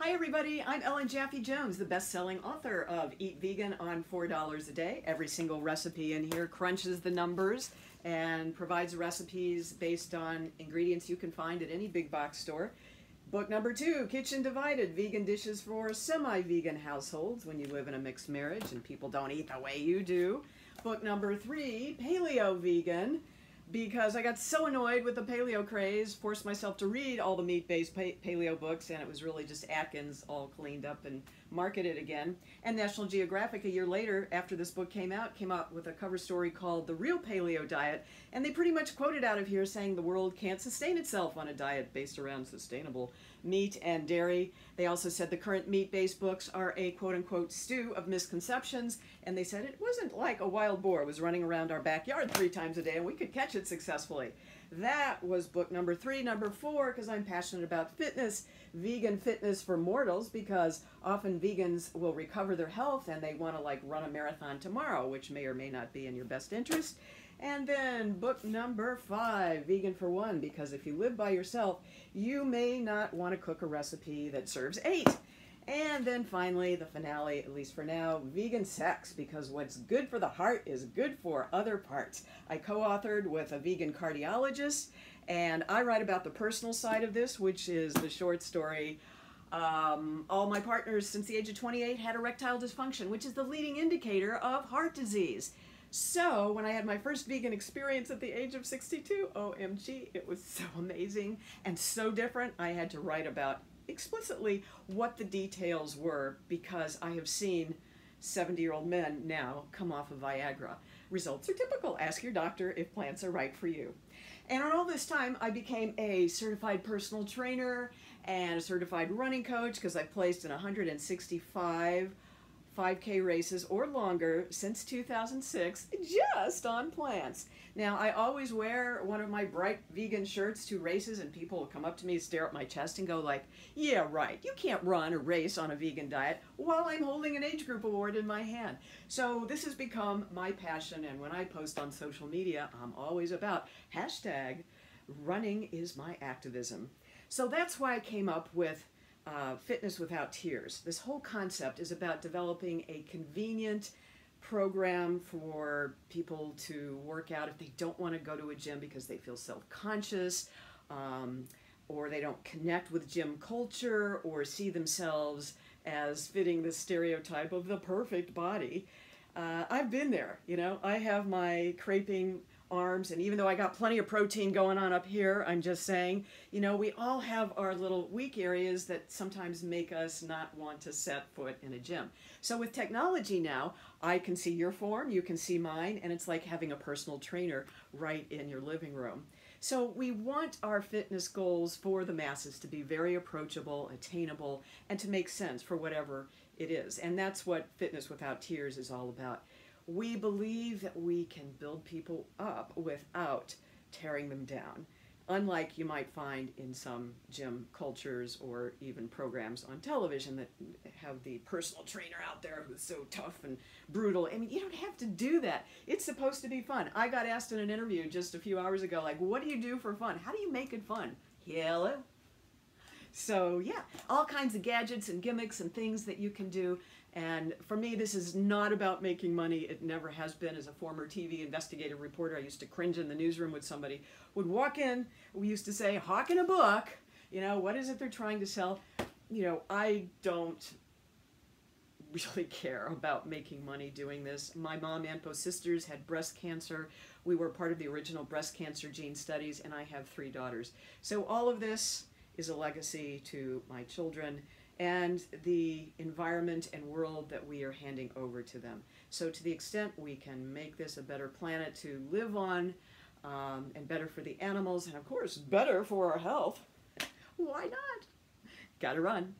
Hi everybody, I'm Ellen Jaffe Jones, the best-selling author of Eat Vegan on $4 a day. Every single recipe in here crunches the numbers and provides recipes based on ingredients you can find at any big box store. Book number 2, Kitchen Divided, Vegan Dishes for Semi-Vegan Households when you live in a mixed marriage and people don't eat the way you do. Book number 3, Paleo Vegan, because I got so annoyed with the paleo craze, forced myself to read all the meat-based paleo books, and it was really just Atkins all cleaned up and marketed again. And National Geographic, a year later, after this book came out with a cover story called The Real Paleo Diet, and they pretty much quoted out of here saying the world can't sustain itself on a diet based around sustainable meat and dairy. They also said the current meat-based books are a quote-unquote stew of misconceptions, and they said it wasn't like a wild boar was running around our backyard 3 times a day and we could catch it successfully. That was book number 3. Number 4, because I'm passionate about fitness, Vegan Fitness for Mortals, because often vegans will recover their health and they want to like run a marathon tomorrow, which may or may not be in your best interest. And then book number 5, Vegan for One, because if you live by yourself, you may not want to cook a recipe that serves 8. And then finally, the finale, at least for now, Vegan Sex, because what's good for the heart is good for other parts. I co-authored with a vegan cardiologist, and I write about the personal side of this, which is the short story. All my partners since the age of 28 had erectile dysfunction, which is the leading indicator of heart disease. So when I had my first vegan experience at the age of 62, OMG, it was so amazing and so different. I had to write about explicitly what the details were, because I have seen 70-year-old men now come off of Viagra. Results are typical. Ask your doctor if plants are right for you. And on all this time, I became a certified personal trainer and a certified running coach, because I've placed in 165 5K races or longer since 2006, just on plants. Now, I always wear one of my bright vegan shirts to races, and people will come up to me, stare at my chest, and go like, yeah, right, you can't run or race on a vegan diet, while I'm holding an age group award in my hand. So this has become my passion, and when I post on social media, I'm always about hashtag running is my activism. So that's why I came up with Fitness Without Tears. This whole concept is about developing a convenient program for people to work out if they don't want to go to a gym because they feel self-conscious, or they don't connect with gym culture or see themselves as fitting the stereotype of the perfect body. I've been there, you know. I have my creping arms, and even though I got plenty of protein going on up here, I'm just saying, you know, we all have our little weak areas that sometimes make us not want to set foot in a gym. So with technology now, I can see your form, you can see mine, and it's like having a personal trainer right in your living room. So we want our fitness goals for the masses to be very approachable, attainable, and to make sense for whatever it is. And that's what Fitness Without Tears is all about. We believe that we can build people up without tearing them down, unlike you might find in some gym cultures or even programs on television that have the personal trainer out there who's so tough and brutal. I mean, you don't have to do that. It's supposed to be fun. I got asked in an interview just a few hours ago, like, what do you do for fun? How do you make it fun? Hello? So yeah, all kinds of gadgets and gimmicks and things that you can do. And for me, this is not about making money. It never has been. As a former TV investigative reporter, I used to cringe in the newsroom when somebody would walk in. We used to say, hawking a book. You know, what is it they're trying to sell? You know, I don't really care about making money doing this. My mom and both sisters had breast cancer. We were part of the original breast cancer gene studies, and I have 3 daughters. So all of this is a legacy to my children and the environment and world that we are handing over to them. So to the extent we can make this a better planet to live on, and better for the animals, and of course better for our health, why not? Gotta run.